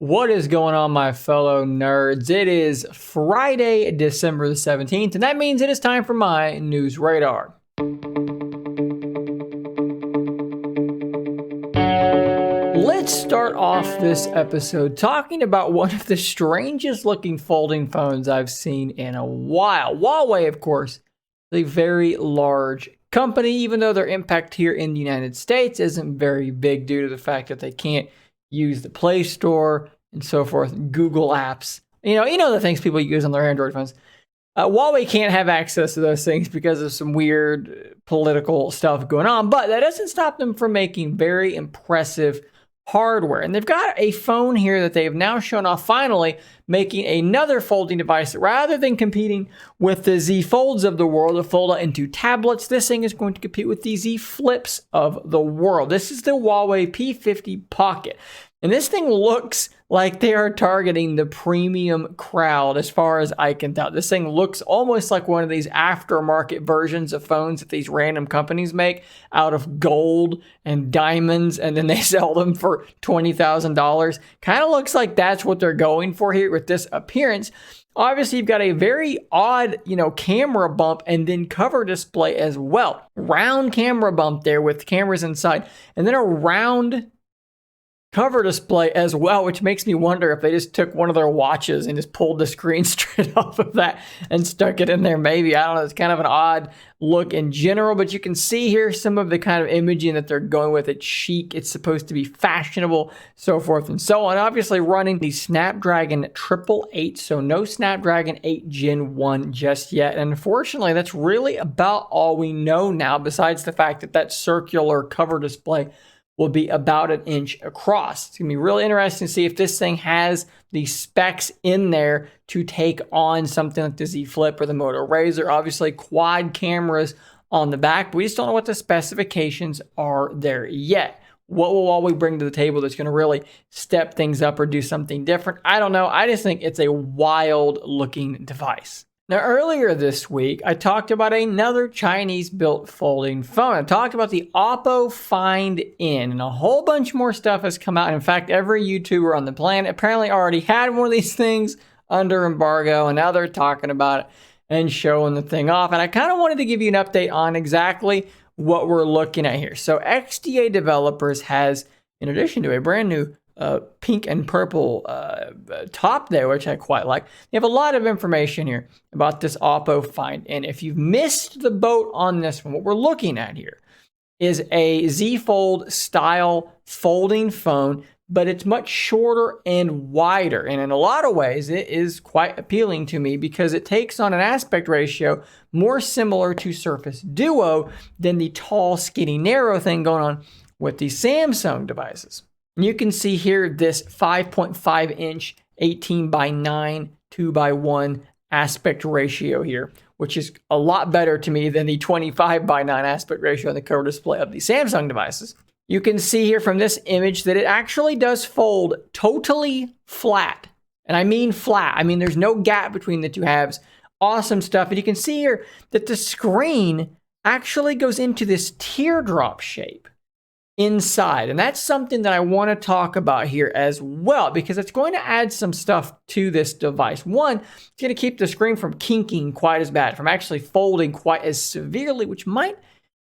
What is going on, my fellow nerds? It is Friday, December the 17th, and that means it is time for my news radar. Let's start off this episode talking about one of the strangest looking folding phones I've seen in a while. Huawei, of course, is a very large company, even though their impact here in the United States isn't very big due to the fact that they can't use the Play Store and so forth, Google apps. You know the things people use on their Android phones. Huawei can't have access to those things because of some weird political stuff going on, but that doesn't stop them from making very impressive hardware. And they've got a phone here that they've now shown off, finally making another folding device. Rather than competing with the Z Folds of the world to fold out into tablets, this thing is going to compete with the Z Flips of the world. This is the Huawei P50 Pocket. And this thing looks like they are targeting the premium crowd as far as I can tell. This thing looks almost like one of these aftermarket versions of phones that these random companies make out of gold and diamonds, and then they sell them for $20,000. Kind of looks like that's what they're going for here with this appearance. Obviously, you've got a very odd, camera bump and then cover display as well. Round camera bump there with cameras inside, and then a round cover display as well, which makes me wonder if they just took one of their watches and just pulled the screen straight off of that and stuck it in there. Maybe, I don't know. It's kind of an odd look in general, but you can see here some of the kind of imaging that they're going with. It's chic, it's supposed to be fashionable, so forth and so on. Obviously running the Snapdragon 888, so no Snapdragon 8 Gen 1 just yet. And unfortunately, that's really about all we know now, besides the fact that that circular cover display will be about an inch across. It's gonna be really interesting to see if this thing has the specs in there to take on something like the Z Flip or the Moto Razr. Obviously, quad cameras on the back, but we just don't know what the specifications are there yet. What will Huawei bring to the table that's gonna really step things up or do something different? I don't know. I just think it's a wild looking device. Now, earlier this week, I talked about another Chinese-built folding phone. I talked about the Oppo Find N, and a whole bunch more stuff has come out. In fact, every YouTuber on the planet apparently already had one of these things under embargo, and now they're talking about it and showing the thing off. And I kind of wanted to give you an update on exactly what we're looking at here. So XDA Developers has, in addition to a brand new pink and purple top there, which I quite like. They have a lot of information here about this Oppo Find N. If you've missed the boat on this one, what we're looking at here is a Z Fold style folding phone, but it's much shorter and wider. And in a lot of ways, it is quite appealing to me because it takes on an aspect ratio more similar to Surface Duo than the tall, skinny, narrow thing going on with the Samsung devices. And you can see here this 5.5 inch 18:9 2:1 aspect ratio here, which is a lot better to me than the 25:9 aspect ratio on the cover display of the Samsung devices. You can see here from this image that it actually does fold totally flat. And I mean flat. I mean, there's no gap between the two halves. Awesome stuff. And you can see here that the screen actually goes into this teardrop shape inside. And that's something that I want to talk about here as well, because it's going to add some stuff to this device. One, it's going to keep the screen from kinking quite as bad, from actually folding quite as severely, which might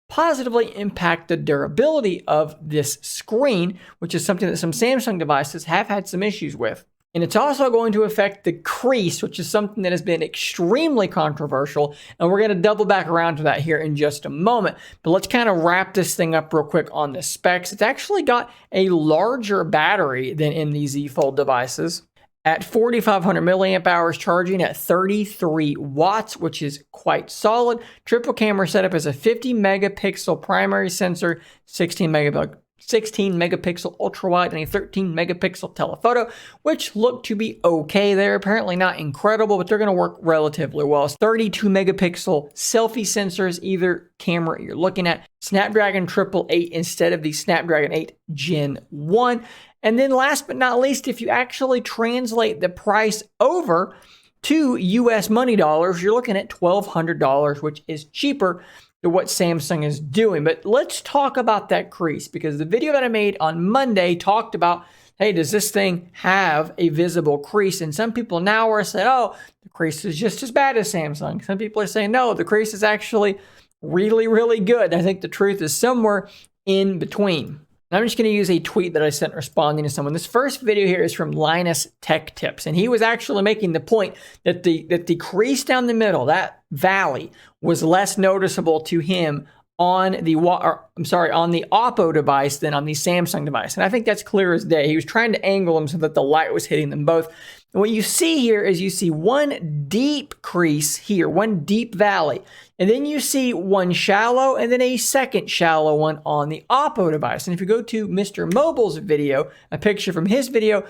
positively impact the durability of this screen, which is something that some Samsung devices have had some issues with. And it's also going to affect the crease, which is something that has been extremely controversial. And we're going to double back around to that here in just a moment. But let's kind of wrap this thing up real quick on the specs. It's actually got a larger battery than in the Z Fold devices at 4,500 milliamp hours, charging at 33 watts, which is quite solid. Triple camera setup is a 50 megapixel primary sensor, 16 megapixel ultra wide, and a 13 megapixel telephoto, which look to be okay there. Apparently not incredible, but they're going to work relatively well. It's 32 megapixel selfie sensors, either camera you're looking at. Snapdragon 888 instead of the Snapdragon 8 Gen 1. And then last but not least, if you actually translate the price over to US money dollars, you're looking at $1,200, which is cheaper to what Samsung is doing. But let's talk about that crease, because the video that I made on Monday talked about hey, does this thing have a visible crease? And some people now are saying, oh, the crease is just as bad as Samsung. Some people are saying, no, the crease is actually really, really good. I think the truth is somewhere in between. I'm just going to use a tweet that I sent responding to someone. This first video here is from Linus Tech Tips, and he was actually making the point that the crease down the middle, that valley, was less noticeable to him on the Oppo device than on the Samsung device. And I think that's clear as day. He was trying to angle them so that the light was hitting them both. And what you see here is you see one deep crease here, one deep valley. And then you see one shallow and then a second shallow one on the Oppo device. And if you go to Mr. Mobile's video, a picture from his video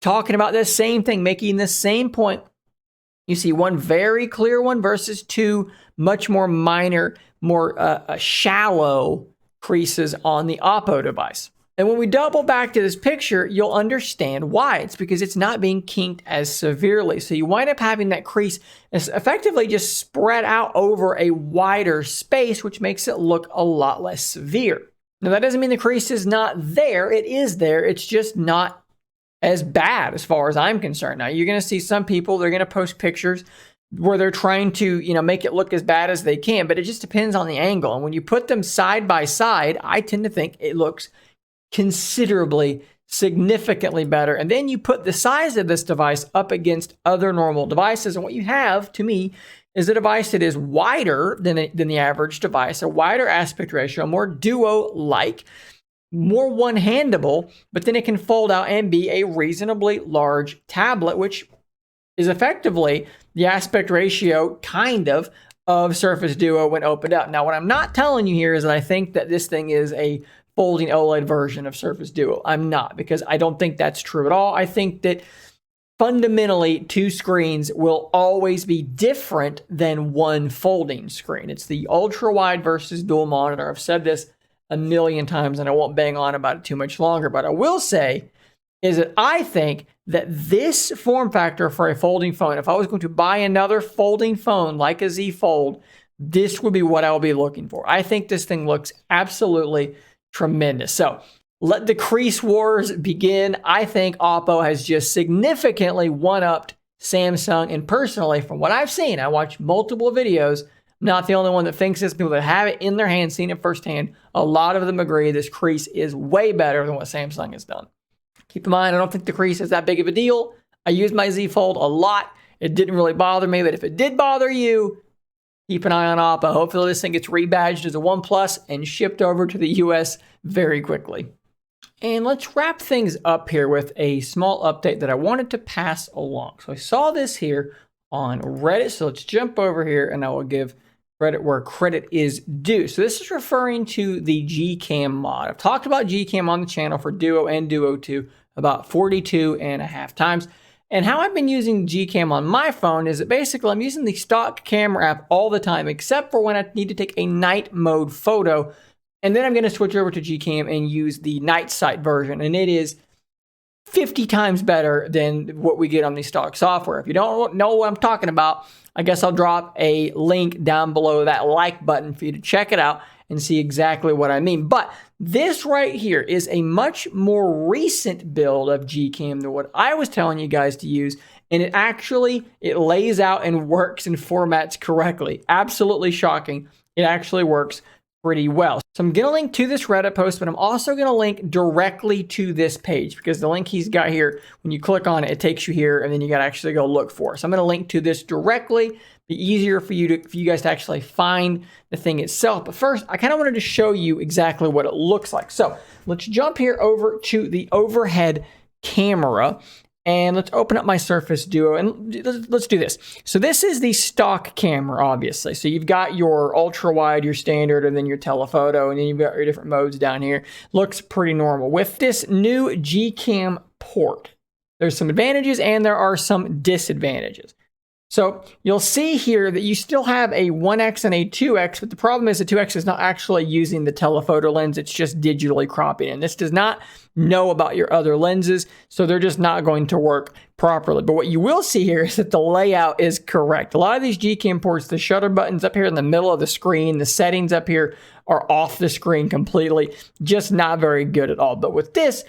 talking about this same thing, making the same point, you see one very clear one versus two much more minor, more shallow creases on the Oppo device. And when we double back to this picture, you'll understand why. It's because it's not being kinked as severely. So you wind up having that crease effectively just spread out over a wider space, which makes it look a lot less severe. Now, that doesn't mean the crease is not there. It is there. It's just not as bad as far as I'm concerned. Now, you're going to see some people, they're going to post pictures where they're trying to, make it look as bad as they can, but it just depends on the angle. And when you put them side by side, I tend to think it looks considerably, significantly better. And then you put the size of this device up against other normal devices, and what you have, to me, is a device that is wider than the average device, a wider aspect ratio, more Duo-like, more one-handable, but then it can fold out and be a reasonably large tablet, which is effectively the aspect ratio, kind of Surface Duo when opened up. Now, what I'm not telling you here is that I think that this thing is a folding OLED version of Surface Duo. I'm not, because I don't think that's true at all. I think that fundamentally, two screens will always be different than one folding screen. It's the ultra wide versus dual monitor. I've said this a million times and I won't bang on about it too much longer, but I will say is that I think that this form factor for a folding phone, if I was going to buy another folding phone like a Z Fold, this would be what I would be looking for. I think this thing looks absolutely tremendous. So let the crease wars begin. I think Oppo has just significantly one-upped Samsung. And personally, from what I've seen, I watched multiple videos. I'm not the only one that thinks this. People that have it in their hand, seen it firsthand, a lot of them agree this crease is way better than what Samsung has done. Keep in mind, I don't think the crease is that big of a deal. I use my Z Fold a lot. It didn't really bother me, but if it did bother you, keep an eye on Oppo. Hopefully this thing gets rebadged as a OnePlus and shipped over to the US very quickly. And let's wrap things up here with a small update that I wanted to pass along. So I saw this here on Reddit. So let's jump over here and I will give credit where credit is due. So this is referring to the GCAM mod. I've talked about GCAM on the channel for Duo and Duo 2 about 42.5 times. And how I've been using GCAM on my phone is that basically I'm using the stock camera app all the time, except for when I need to take a night mode photo. And then I'm going to switch over to GCAM and use the night sight version. And it is 50 times better than what we get on the stock software. If you don't know what I'm talking about, I guess I'll drop a link down below that like button for you to check it out and see exactly what I mean. But this right here is a much more recent build of GCAM than what I was telling you guys to use. And it lays out and works and formats correctly. Absolutely shocking. It actually works pretty well. So I'm going to link to this Reddit post, but I'm also going to link directly to this page because the link he's got here, when you click on it, it takes you here and then you got to actually go look for it. So I'm going to link to this directly. Be easier for you guys to actually find the thing itself. But first, I kind of wanted to show you exactly what it looks like. So let's jump here over to the overhead camera. And let's open up my Surface Duo and let's do this. So this is the stock camera, obviously. So you've got your ultra wide, your standard, and then your telephoto, and then you've got your different modes down here. Looks pretty normal. With this new GCAM port, there's some advantages and there are some disadvantages. So you'll see here that you still have a 1x and a 2x, but the problem is the 2x is not actually using the telephoto lens. It's just digitally cropping in. This does not know about your other lenses, so they're just not going to work properly. But what you will see here is that the layout is correct. A lot of these GCAM ports, the shutter button's up here in the middle of the screen. The settings up here are off the screen completely. Just not very good at all. But with this,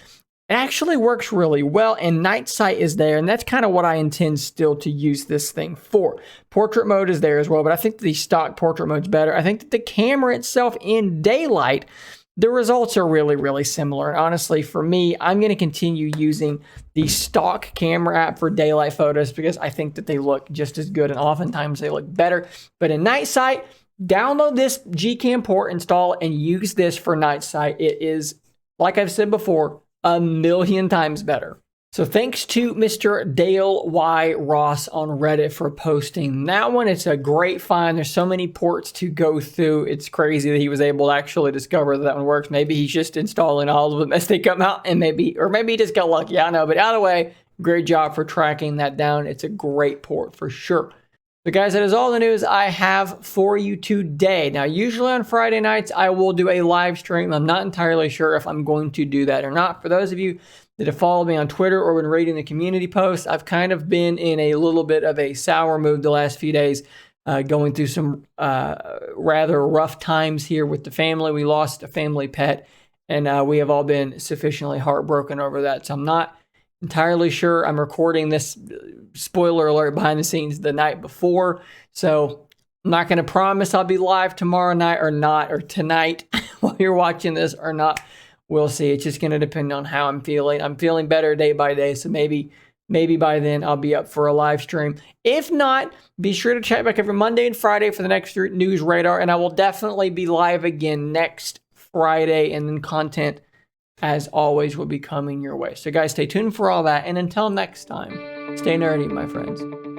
it actually works really well, and night sight is there, and that's kind of what I intend still to use this thing for. Portrait mode is there as well, but I think the stock portrait mode's better. I think that the camera itself in daylight, the results are really, really similar. And honestly, for me, I'm going to continue using the stock camera app for daylight photos because I think that they look just as good, and oftentimes they look better. But in night sight, download this GCAM port, install, and use this for night sight. It is, like I've said before, a million times better. So thanks to Mr. Dale Y. Ross on Reddit for posting that one. It's a great find. There's so many ports to go through. It's crazy that he was able to actually discover that one works. Maybe he's just installing all of them as they come out, and maybe he just got lucky. I don't know, but either way, great job for tracking that down. It's a great port for sure. So guys, that is all the news I have for you today. Now, usually on Friday nights, I will do a live stream. I'm not entirely sure if I'm going to do that or not. For those of you that have followed me on Twitter or been reading the community posts, I've kind of been in a little bit of a sour mood the last few days, going through some rather rough times here with the family. We lost a family pet, and we have all been sufficiently heartbroken over that. So I'm not entirely sure. I'm recording this, spoiler alert, behind the scenes the night before. So I'm not going to promise I'll be live tomorrow night or not, or tonight while you're watching this or not. We'll see. It's just going to depend on how I'm feeling. I'm feeling better day by day. So maybe by then I'll be up for a live stream. If not, be sure to check back every Monday and Friday for the next news radar. And I will definitely be live again next Friday, and then content, as always, will be coming your way. So guys, stay tuned for all that. And until next time, stay nerdy, my friends.